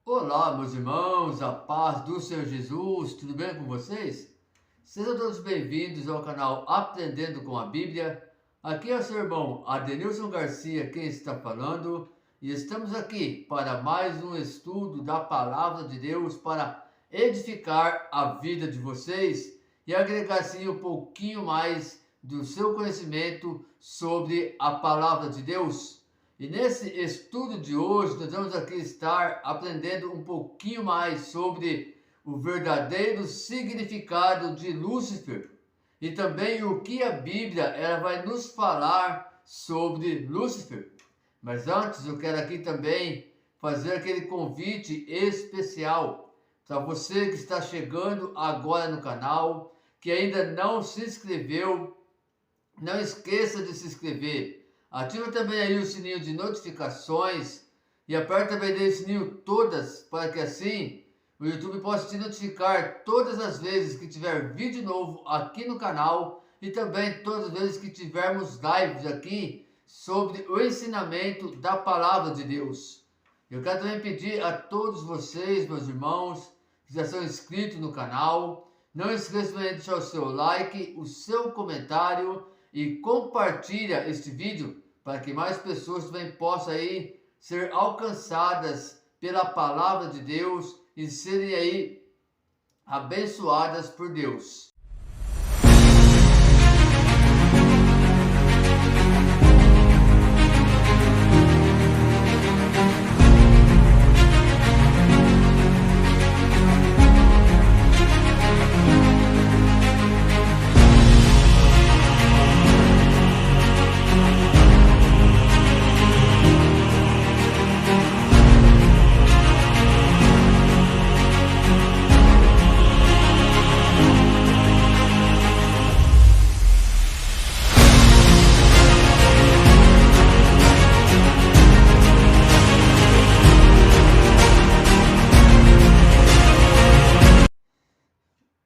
Olá, meus irmãos, a paz do Senhor Jesus, tudo bem com vocês? Sejam todos bem-vindos ao canal Aprendendo com a Bíblia. Aqui é o seu irmão Adenilson Garcia quem está falando e estamos aqui para mais um estudo da Palavra de Deus para edificar a vida de vocês e agregar assim um pouquinho mais do seu conhecimento sobre a Palavra de Deus. E nesse estudo de hoje, nós vamos aqui estar aprendendo um pouquinho mais sobre o verdadeiro significado de Lúcifer e também o que a Bíblia ela vai nos falar sobre Lúcifer. Mas antes, eu quero aqui também fazer aquele convite especial para você que está chegando agora no canal, que ainda não se inscreveu, não esqueça de se inscrever. Ativa também aí o sininho de notificações e aperta também o sininho todas para que assim o YouTube possa te notificar todas as vezes que tiver vídeo novo aqui no canal e também todas as vezes que tivermos lives aqui sobre o ensinamento da Palavra de Deus. Eu quero também pedir a todos vocês, meus irmãos, que já são inscritos no canal, não esqueçam de deixar o seu like, o seu comentário e compartilha este vídeo para que mais pessoas também possam aí ser alcançadas pela palavra de Deus e serem aí abençoadas por Deus.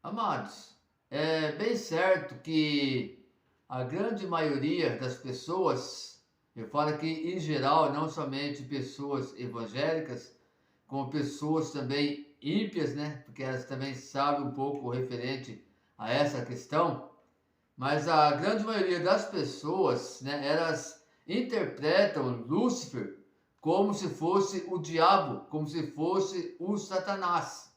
Amados, é bem certo que a grande maioria das pessoas, eu falo aqui em geral, não somente pessoas evangélicas, como pessoas também ímpias, né? Porque elas também sabem um pouco referente a essa questão, mas a grande maioria das pessoas, né, elas interpretam Lúcifer como se fosse o diabo, como se fosse o Satanás.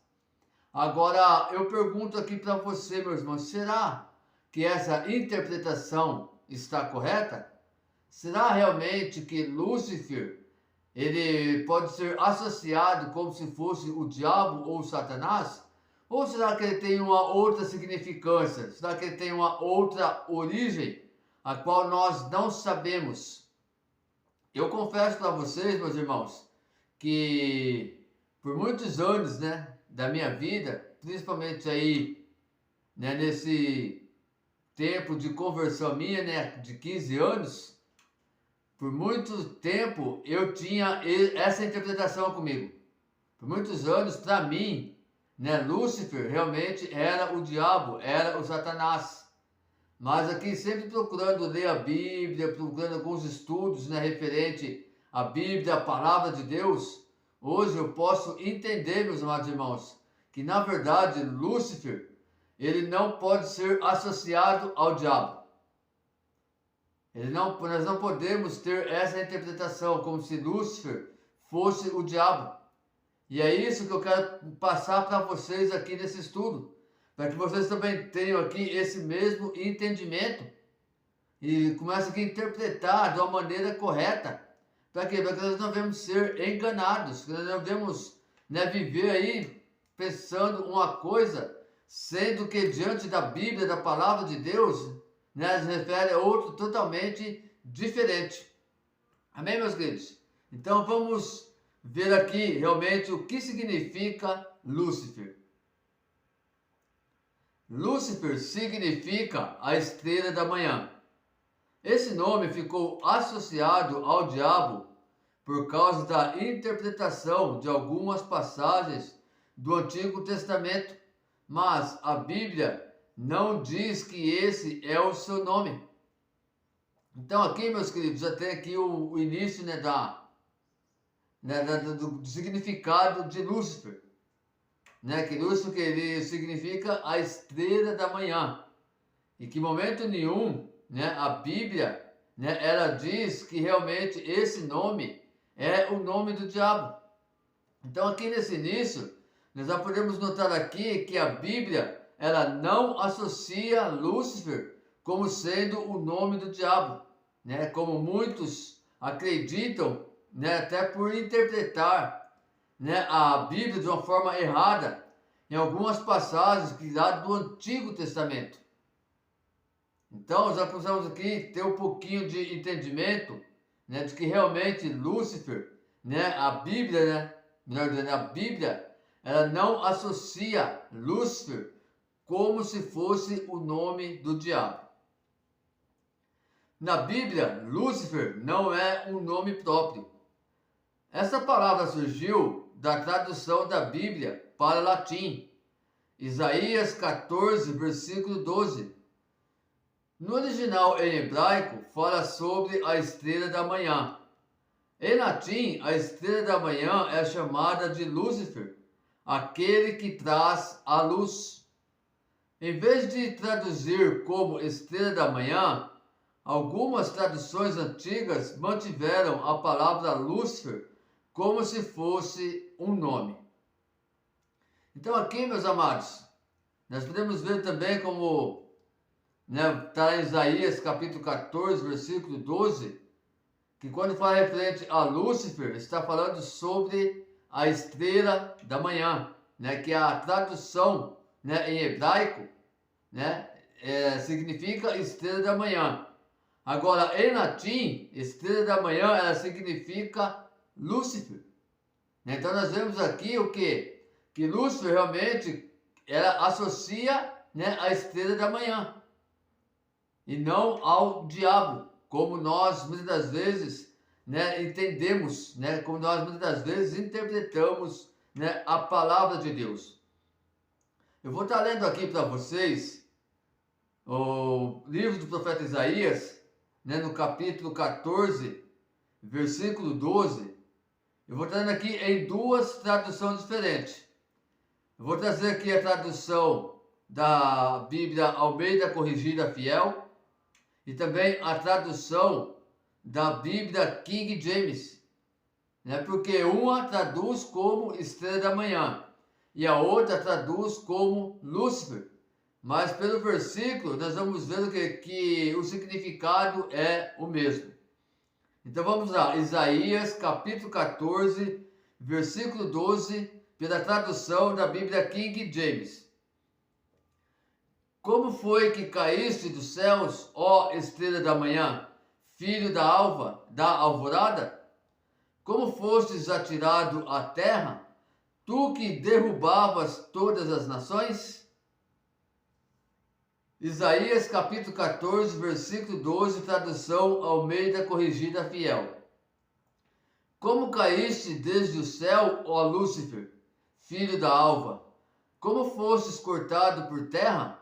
Agora, eu pergunto aqui para você, meus irmãos, será que essa interpretação está correta? Será realmente que Lúcifer, ele pode ser associado como se fosse o diabo ou Satanás? Ou será que ele tem uma outra significância? Será que ele tem uma outra origem, a qual nós não sabemos? Eu confesso para vocês, meus irmãos, que por muitos anos, né, da minha vida, principalmente aí, né, nesse tempo de conversão minha, né, de 15 anos, por muito tempo eu tinha essa interpretação comigo. Por muitos anos, para mim, né, Lúcifer realmente era o diabo, era o Satanás. Mas aqui sempre procurando ler a Bíblia, procurando alguns estudos, né, referente à Bíblia, a Palavra de Deus, hoje eu posso entender, meus amados irmãos, que na verdade Lúcifer, ele não pode ser associado ao diabo. Nós não podemos ter essa interpretação como se Lúcifer fosse o diabo. E é isso que eu quero passar para vocês aqui nesse estudo, para que vocês também tenham aqui esse mesmo entendimento e comecem aqui a interpretar de uma maneira correta. Para quê? Para que nós não devemos ser enganados, que nós não devemos, né, viver aí pensando uma coisa, sendo que diante da Bíblia, da Palavra de Deus, né, se refere a outro totalmente diferente. Amém, meus queridos? Então vamos ver aqui realmente o que significa Lúcifer. Lúcifer significa a estrela da manhã. Esse nome ficou associado ao diabo por causa da interpretação de algumas passagens do Antigo Testamento, mas a Bíblia não diz que esse é o seu nome. Então aqui, meus queridos, já tem aqui o início, né, né, do significado de Lúcifer, né, que Lúcifer que ele significa a estrela da manhã, e que em momento nenhum, né, a Bíblia, né, ela diz que realmente esse nome é o nome do diabo. Então aqui nesse início, nós já podemos notar aqui que a Bíblia, ela não associa Lúcifer como sendo o nome do diabo, né, como muitos acreditam, né, até por interpretar, né, a Bíblia de uma forma errada em algumas passagens que lá do Antigo Testamento. Então já precisamos aqui ter um pouquinho de entendimento, né, de que realmente Lúcifer, né, a Bíblia, né, melhor dizendo, a Bíblia, ela não associa Lúcifer como se fosse o nome do diabo. Na Bíblia, Lúcifer não é um nome próprio. Essa palavra surgiu da tradução da Bíblia para latim, Isaías 14, versículo 12. No original em hebraico, fala sobre a estrela da manhã. Em latim, a estrela da manhã é chamada de Lúcifer, aquele que traz a luz. Em vez de traduzir como estrela da manhã, algumas traduções antigas mantiveram a palavra Lúcifer como se fosse um nome. Então aqui, meus amados, nós podemos ver também como, né, está em Isaías capítulo 14, versículo 12, que quando fala referente a Lúcifer, está falando sobre a estrela da manhã, né, que a tradução, né, em hebraico, né, significa estrela da manhã. Agora, em latim, estrela da manhã, ela significa Lúcifer. Então, nós vemos aqui o quê? Que Lúcifer realmente, ela associa, né, a estrela da manhã e não ao diabo, como nós muitas das vezes, né, entendemos, né, como nós muitas das vezes interpretamos, né, a palavra de Deus. Eu vou estar lendo aqui para vocês o livro do profeta Isaías, né, no capítulo 14, versículo 12. Eu vou estar lendo aqui em duas traduções diferentes. Eu vou trazer aqui a tradução da Bíblia Almeida Corrigida Fiel e também a tradução da Bíblia King James, né? Porque uma traduz como estrela da manhã e a outra traduz como Lúcifer. Mas pelo versículo nós vamos ver que o significado é o mesmo. Então vamos lá, Isaías capítulo 14, versículo 12, pela tradução da Bíblia King James. Como foi que caíste dos céus, ó estrela da manhã, filho da alva, da alvorada? Como fostes atirado à terra, tu que derrubavas todas as nações? Isaías capítulo 14, versículo 12, tradução Almeida Corrigida Fiel. Como caíste desde o céu, ó Lúcifer, filho da alva? Como fostes cortado por terra,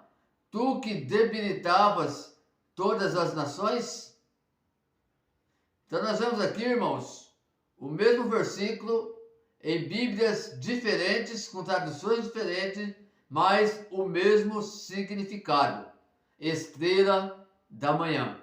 tu que debilitavas todas as nações? Então nós vemos aqui, irmãos, o mesmo versículo em Bíblias diferentes, com traduções diferentes, mas o mesmo significado: estrela da manhã.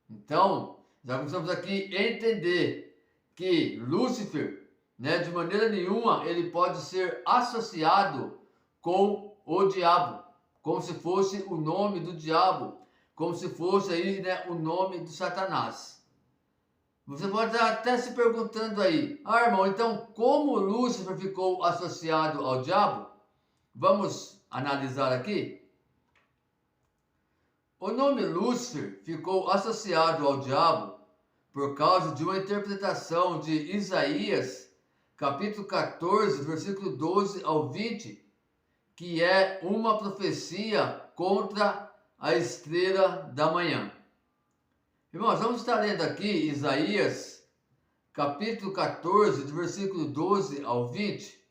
Então, já começamos aqui a entender que Lúcifer, né, de maneira nenhuma, ele pode ser associado com o diabo, como se fosse o nome do diabo, como se fosse aí, né, o nome de Satanás. Você pode estar até se perguntando aí, irmão, então como Lúcifer ficou associado ao diabo? Vamos analisar aqui. O nome Lúcifer ficou associado ao diabo por causa de uma interpretação de Isaías, capítulo 14, versículo 12 ao 20, que é uma profecia contra a estrela da manhã. Irmãos, vamos estar lendo aqui Isaías, capítulo 14, do versículo 12 ao 20.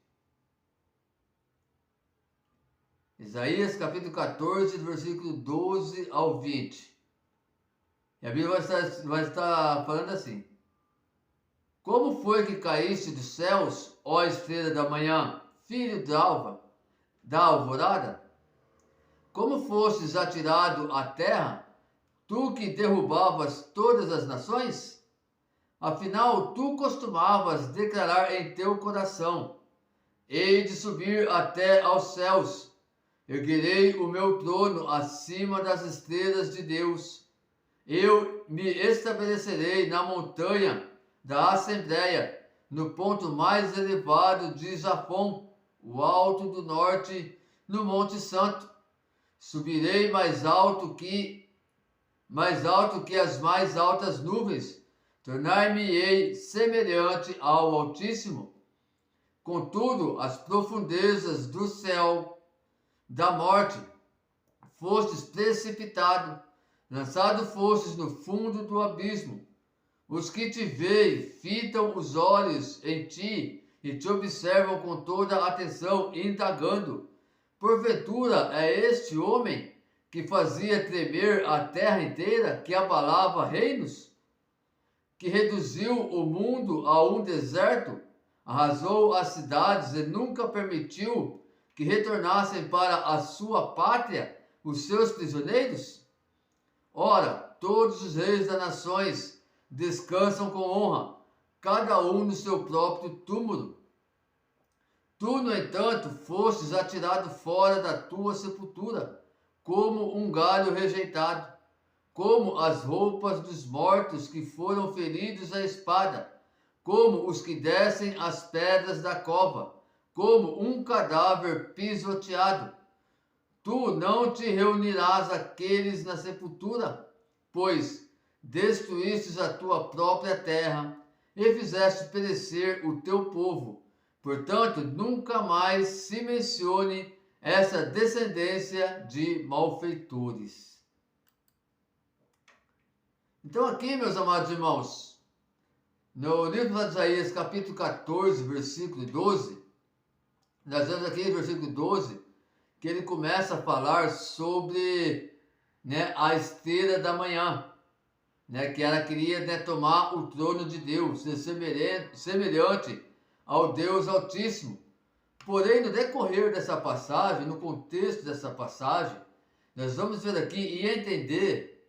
Isaías, capítulo 14, do versículo 12 ao 20. E a Bíblia vai estar falando assim: Como foi que caíste dos céus, ó estrela da manhã, filho da alvorada? Como fostes atirado à terra, tu que derrubavas todas as nações? Afinal, tu costumavas declarar em teu coração: hei de subir até aos céus, erguerei o meu trono acima das estrelas de Deus. Eu me estabelecerei na montanha da Assembleia, no ponto mais elevado de Jafom, o alto do norte, no Monte Santo. Subirei mais alto que as mais altas nuvens, tornar-me-ei semelhante ao Altíssimo. Contudo, as profundezas do céu, da morte, fostes precipitado, lançado fostes no fundo do abismo. Os que te veem fitam os olhos em ti e te observam com toda a atenção, indagando: porventura é este homem que fazia tremer a terra inteira, que abalava reinos, que reduziu o mundo a um deserto, arrasou as cidades e nunca permitiu que retornassem para a sua pátria os seus prisioneiros? Ora, todos os reis das nações descansam com honra, cada um no seu próprio túmulo. Tu, no entanto, fostes atirado fora da tua sepultura, como um galho rejeitado, como as roupas dos mortos que foram feridos à espada, como os que descem as pedras da cova, como um cadáver pisoteado. Tu não te reunirás aqueles na sepultura, pois destruístes a tua própria terra e fizeste perecer o teu povo. Portanto, nunca mais se mencione essa descendência de malfeitores. Então aqui, meus amados irmãos, no livro de Isaías, capítulo 14, versículo 12, nós vemos aqui no versículo 12, que ele começa a falar sobre, a estrela da manhã, que ela queria, tomar o trono de Deus, ser semelhante ao Deus Altíssimo. Porém, no decorrer dessa passagem, no contexto dessa passagem, nós vamos ver aqui e entender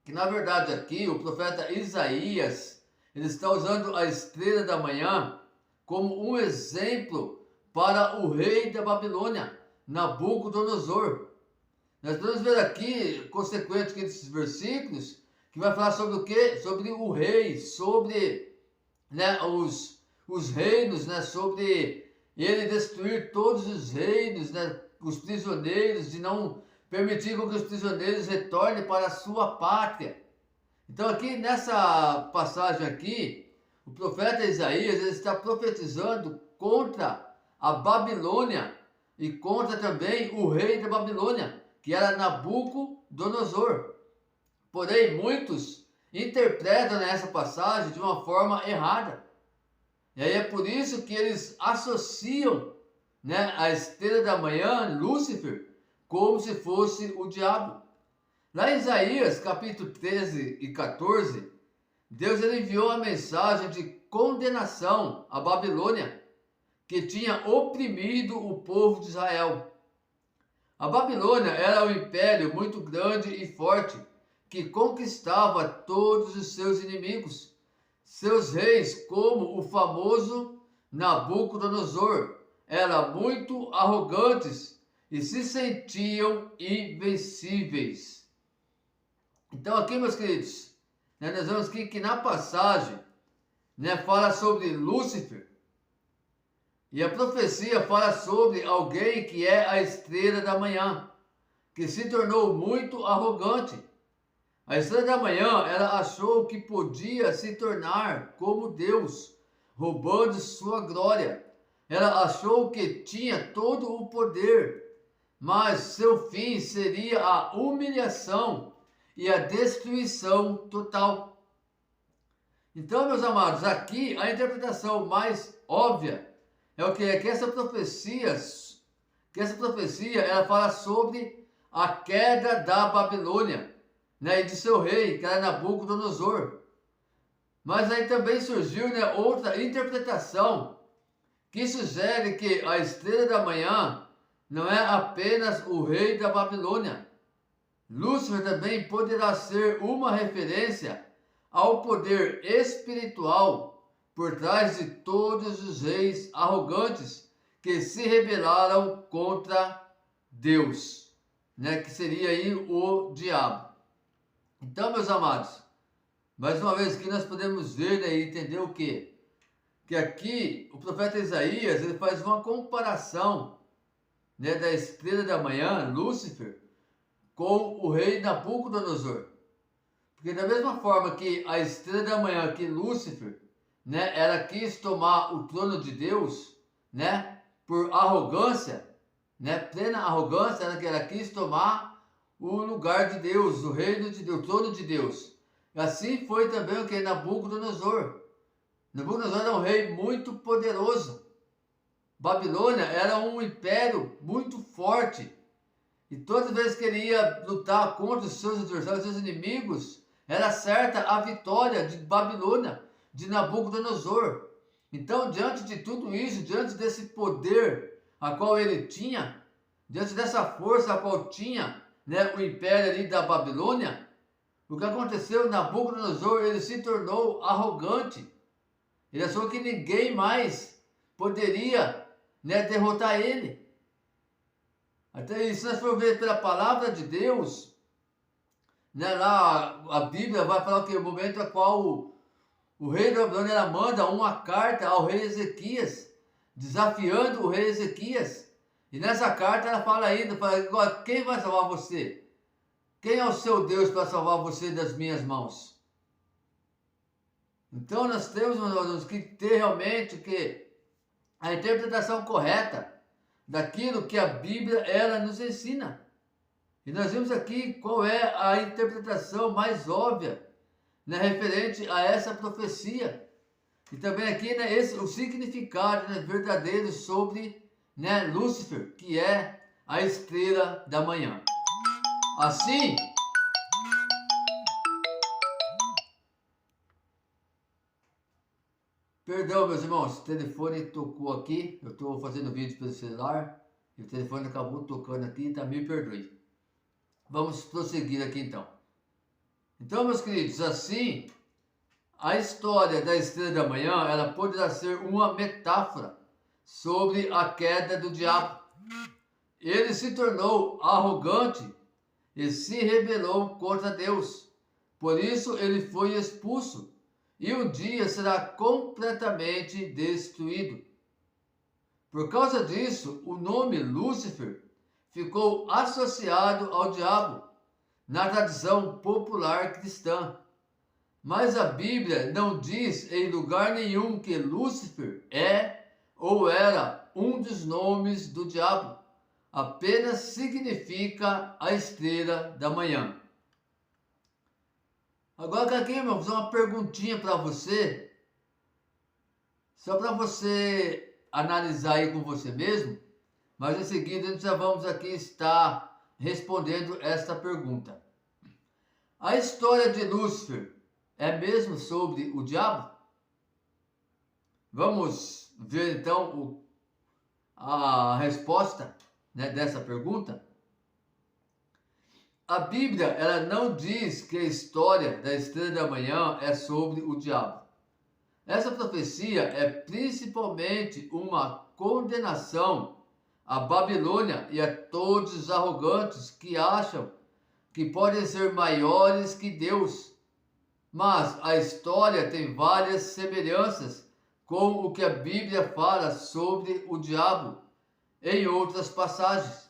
que, na verdade, aqui o profeta Isaías, ele está usando a estrela da manhã como um exemplo para o rei da Babilônia, Nabucodonosor. Nós vamos ver aqui, consequente desses versículos, que vai falar sobre o quê? Sobre o rei, sobre os reinos, sobre ele destruir todos os reinos, os prisioneiros, de não permitir que os prisioneiros retornem para a sua pátria. Então aqui nessa passagem aqui, o profeta Isaías ele está profetizando contra a Babilônia e contra também o rei da Babilônia, que era Nabucodonosor. Porém, muitos interpretam essa passagem de uma forma errada. E aí é por isso que eles associam a estrela da manhã, Lúcifer, como se fosse o diabo. Lá em Isaías, capítulo 13 e 14, Deus ele enviou a mensagem de condenação à Babilônia, que tinha oprimido o povo de Israel. A Babilônia era um império muito grande e forte, que conquistava todos os seus inimigos. Seus reis, como o famoso Nabucodonosor, eram muito arrogantes e se sentiam invencíveis. Então aqui, meus queridos, nós vemos que na passagem fala sobre Lúcifer, e a profecia fala sobre alguém que é a estrela da manhã, que se tornou muito arrogante. A estrela da manhã, ela achou que podia se tornar como Deus, roubando sua glória. Ela achou que tinha todo o poder, mas seu fim seria a humilhação e a destruição total. Então, meus amados, aqui a interpretação mais óbvia é o que é que essa profecia ela fala sobre a queda da Babilônia, e de seu rei, que era Nabucodonosor. Mas aí também surgiu, né, outra interpretação que sugere que a estrela da manhã não é apenas o rei da Babilônia. Lúcifer também poderá ser uma referência ao poder espiritual por trás de todos os reis arrogantes que se rebelaram contra Deus, né? Que seria aí o diabo. Então, meus amados, mais uma vez que nós podemos ver, né, e entender o quê? Que aqui o profeta Isaías ele faz uma comparação, né, da estrela da manhã, Lúcifer, com o rei Nabucodonosor. Porque da mesma forma que a estrela da manhã, que Lúcifer, né, ela quis tomar o trono de Deus, né, por arrogância, né, plena arrogância, ela quis tomar o lugar de Deus, o reino de Deus, o trono de Deus. Assim foi também o que Nabucodonosor. Nabucodonosor era um rei muito poderoso. Babilônia era um império muito forte. E todas as vezes que ele ia lutar contra os seus adversários, os seus inimigos, era certa a vitória de Babilônia, de Nabucodonosor. Então, diante de tudo isso, diante desse poder a qual ele tinha, diante dessa força a qual tinha, né, o império ali da Babilônia, o que aconteceu? Nabucodonosor, ele se tornou arrogante. Ele achou que ninguém mais poderia, né, derrotar ele. Até se nós formos ver pela palavra de Deus, né, lá a Bíblia vai falar que o momento no qual o rei da Babilônia manda uma carta ao rei Ezequias, desafiando o rei Ezequias. E nessa carta ela fala ainda, fala, quem vai salvar você? Quem é o seu Deus para salvar você das minhas mãos? Então nós temos, meus irmãos, que ter realmente a interpretação correta daquilo que a Bíblia ela nos ensina. E nós vimos aqui qual é a interpretação mais óbvia, né, referente a essa profecia. E também aqui, né, o significado, né, verdadeiro sobre, né, Lúcifer, que é a estrela da manhã. Assim, perdão, meus irmãos, o telefone tocou aqui, eu estou fazendo vídeo pelo celular, e o telefone acabou tocando aqui, tá? Me perdoe. Vamos prosseguir aqui então. Então, meus queridos, assim, a história da estrela da manhã, ela poderá ser uma metáfora sobre a queda do diabo. Ele se tornou arrogante e se rebelou contra Deus. Por isso ele foi expulso e um dia será completamente destruído. Por causa disso, o nome Lúcifer ficou associado ao diabo na tradição popular cristã. Mas a Bíblia não diz em lugar nenhum que Lúcifer é ou era um dos nomes do diabo. Apenas significa a estrela da manhã. Agora aqui, meu, vou fazer uma perguntinha para você, só para você analisar aí com você mesmo, mas em seguida nós já vamos aqui estar respondendo esta pergunta. A história de Lúcifer é mesmo sobre o diabo? Vamos ver então a resposta, né, dessa pergunta. A Bíblia ela não diz que a história da estrela da manhã é sobre o diabo. Essa profecia é principalmente uma condenação à Babilônia e a todos os arrogantes que acham que podem ser maiores que Deus. Mas a história tem várias semelhanças com o que a Bíblia fala sobre o diabo em outras passagens,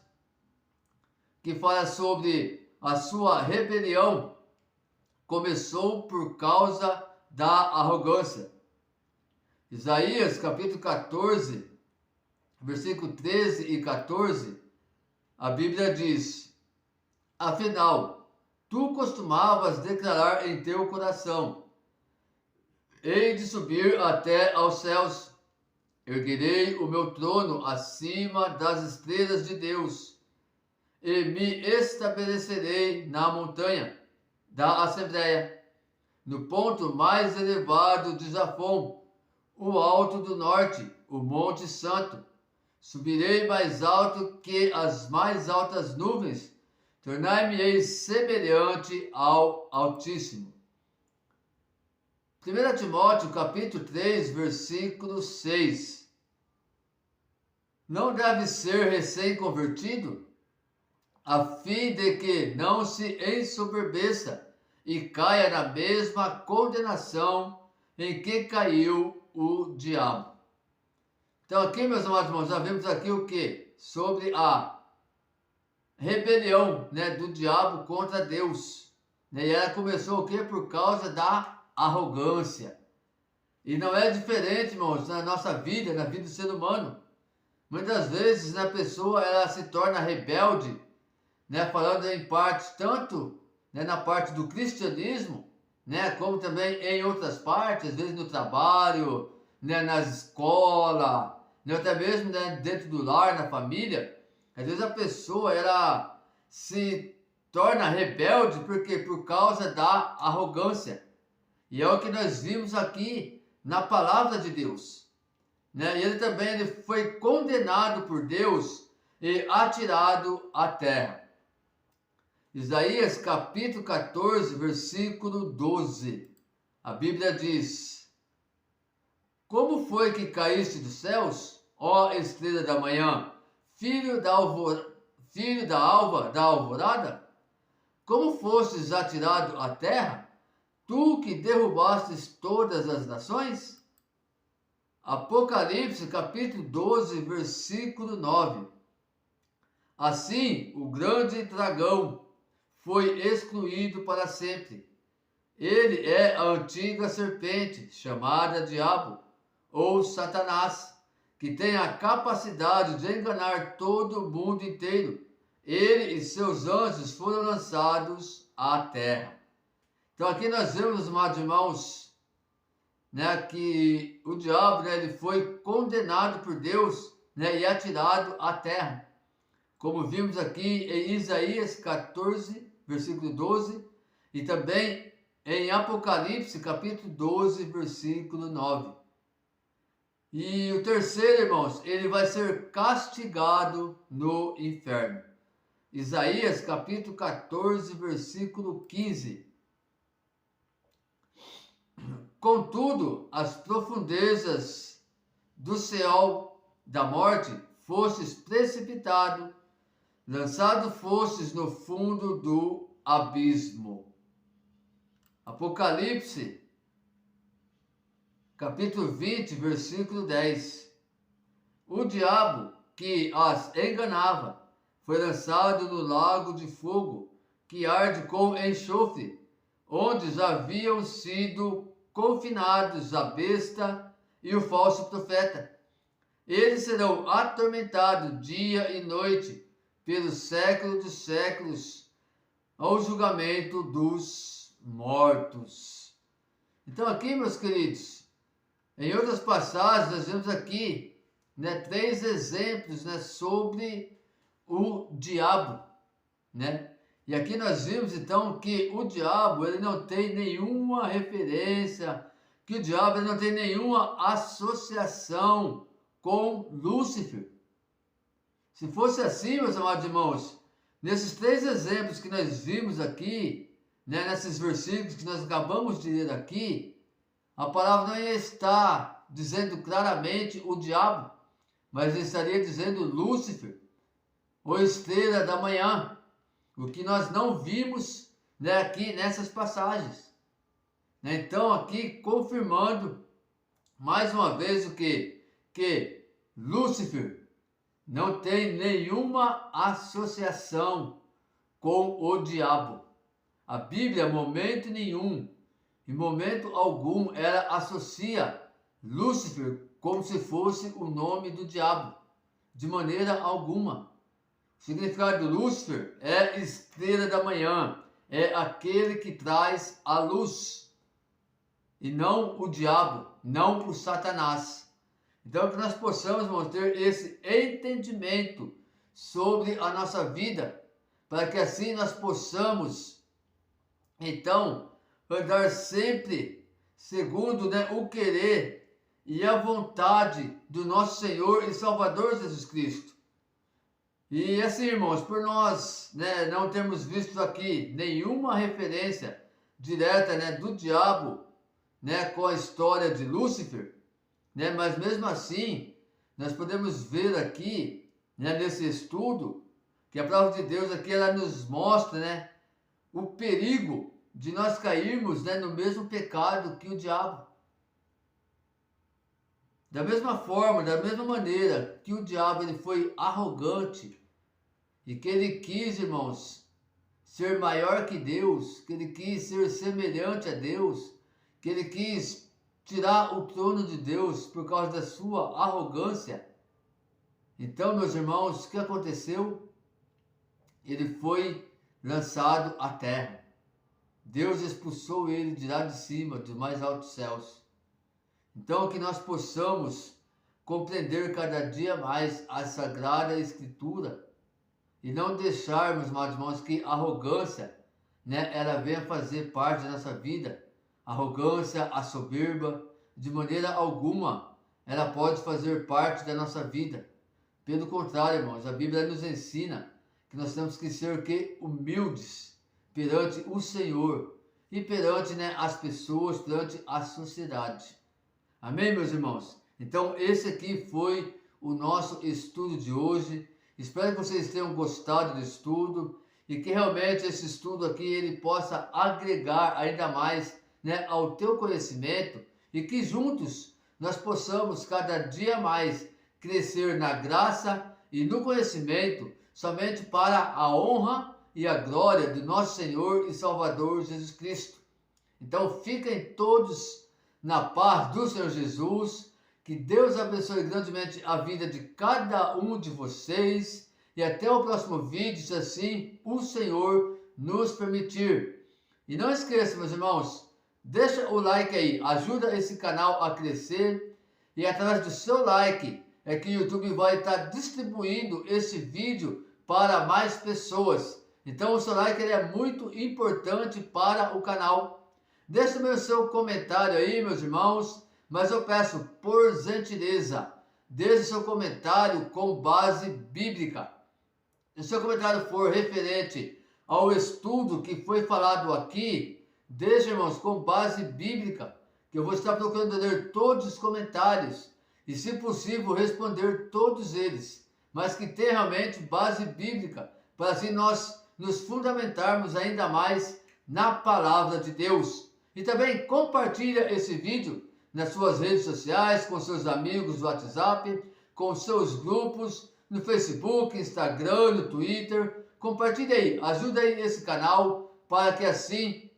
que fala sobre a sua rebelião começou por causa da arrogância. Isaías capítulo 14, versículo 13 e 14, a Bíblia diz: afinal, tu costumavas declarar em teu coração: hei de subir até aos céus, erguerei o meu trono acima das estrelas de Deus, e me estabelecerei na montanha da Assembleia, no ponto mais elevado de Zafon, o alto do norte, o Monte Santo. Subirei mais alto que as mais altas nuvens, tornar-me-ei semelhante ao Altíssimo. 1 Timóteo capítulo 3, versículo 6. Não deve ser recém-convertido, a fim de que não se ensoberbeça e caia na mesma condenação em que caiu o diabo. Então aqui, meus amados irmãos, nós vemos aqui o que? Sobre a rebelião, né, do diabo contra Deus. Né? E ela começou o que? Por causa da arrogância. E não é diferente, irmãos, na nossa vida, na vida do ser humano. Muitas vezes a pessoa ela se torna rebelde, né, falando em parte, tanto, né, na parte do cristianismo, né, como também em outras partes, às vezes no trabalho, né, na escola, né, até mesmo, né, dentro do lar, na família. Às vezes a pessoa ela se torna rebelde porque por causa da arrogância. E é o que nós vimos aqui na palavra de Deus. Né? E ele também foi condenado por Deus e atirado à terra. Isaías capítulo 14, versículo 12. A Bíblia diz: Como foi que caíste dos céus, ó estrela da manhã, filho da alvorada? Como fostes atirado à terra, tu que derrubastes todas as nações? Apocalipse capítulo 12, versículo 9. Assim, o grande dragão foi excluído para sempre. Ele é a antiga serpente, chamada Diabo, ou Satanás, que tem a capacidade de enganar todo o mundo inteiro. Ele e seus anjos foram lançados à terra. Então aqui nós vemos, amados irmãos, né, que o diabo, né, ele foi condenado por Deus, né, e atirado à terra. Como vimos aqui em Isaías 14, versículo 12, e também em Apocalipse, capítulo 12, versículo 9. E o terceiro, irmãos, ele vai ser castigado no inferno. Isaías, capítulo 14, versículo 15. Contudo, as profundezas do céu da morte fostes precipitado, lançado fostes no fundo do abismo. Apocalipse, capítulo 20, versículo 10. O diabo que as enganava foi lançado no lago de fogo, que arde com enxofre, onde haviam sido confinados a besta e o falso profeta. Eles serão atormentados dia e noite, pelo século dos séculos, ao julgamento dos mortos. Então aqui, meus queridos, em outras passagens, nós vemos aqui, né, 3 exemplos, né, sobre o diabo, né? E aqui nós vimos então que o diabo ele não tem nenhuma referência, que o diabo ele não tem nenhuma associação com Lúcifer. Se fosse assim, meus amados irmãos, nesses 3 exemplos que nós vimos aqui, né, nesses versículos que nós acabamos de ler aqui, a palavra não ia estar dizendo claramente o diabo, mas estaria dizendo Lúcifer, ou estrela da manhã, o que nós não vimos, né, aqui nessas passagens. Então aqui confirmando mais uma vez o que Lúcifer não tem nenhuma associação com o diabo. A Bíblia, em momento nenhum, em momento algum, ela associa Lúcifer como se fosse o nome do diabo, de maneira alguma. O significado de Lúcifer é estrela da manhã, é aquele que traz a luz, e não o diabo, não o Satanás. Então que nós possamos, irmãos, ter esse entendimento sobre a nossa vida, para que assim nós possamos, então, andar sempre segundo, né, o querer e a vontade do nosso Senhor e Salvador Jesus Cristo. E assim, irmãos, por nós, né, não termos visto aqui nenhuma referência direta, né, do diabo, né, com a história de Lúcifer, né, mas mesmo assim, nós podemos ver aqui, né, nesse estudo, que a palavra de Deus aqui, ela nos mostra, né, o perigo de nós cairmos, né, no mesmo pecado que o diabo. Da mesma forma, da mesma maneira que o diabo ele foi arrogante e que ele quis, irmãos, ser maior que Deus, que ele quis ser semelhante a Deus, que ele quis tirar o trono de Deus por causa da sua arrogância. Então, meus irmãos, o que aconteceu? Ele foi lançado à terra. Deus expulsou ele de lá de cima, dos mais altos céus. Então, que nós possamos compreender cada dia mais a Sagrada Escritura e não deixarmos, meus irmãos, que a arrogância, né, ela venha fazer parte da nossa vida. A arrogância, a soberba, de maneira alguma, ela pode fazer parte da nossa vida. Pelo contrário, irmãos, a Bíblia nos ensina que nós temos que ser humildes perante o Senhor e perante, né, as pessoas, perante a sociedade. Amém, meus irmãos? Então, esse aqui foi o nosso estudo de hoje. Espero que vocês tenham gostado do estudo e que realmente esse estudo aqui ele possa agregar ainda mais, né, ao teu conhecimento e que juntos nós possamos cada dia mais crescer na graça e no conhecimento somente para a honra e a glória do nosso Senhor e Salvador Jesus Cristo. Então fiquem todos na paz do Senhor Jesus, que Deus abençoe grandemente a vida de cada um de vocês e até o próximo vídeo, se assim o Senhor nos permitir. E não esqueça, meus irmãos, deixa o like aí, ajuda esse canal a crescer e através do seu like é que o YouTube vai estar distribuindo esse vídeo para mais pessoas. Então o seu like ele é muito importante para o canal. Deixe o seu comentário aí, meus irmãos, mas eu peço, por gentileza, deixe seu comentário com base bíblica. Se o seu comentário for referente ao estudo que foi falado aqui, deixe, irmãos, com base bíblica, que eu vou estar procurando ler todos os comentários e, se possível, responder todos eles, mas que tenha realmente base bíblica, para assim nós nos fundamentarmos ainda mais na palavra de Deus. E também compartilha esse vídeo nas suas redes sociais, com seus amigos do WhatsApp, com seus grupos, no Facebook, Instagram, no Twitter. Compartilhe aí, ajuda aí esse canal, para que assim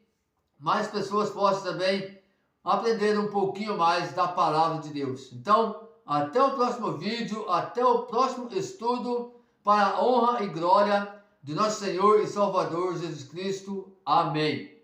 mais pessoas possam também aprender um pouquinho mais da palavra de Deus. Então, até o próximo vídeo, até o próximo estudo, para a honra e glória de nosso Senhor e Salvador Jesus Cristo. Amém.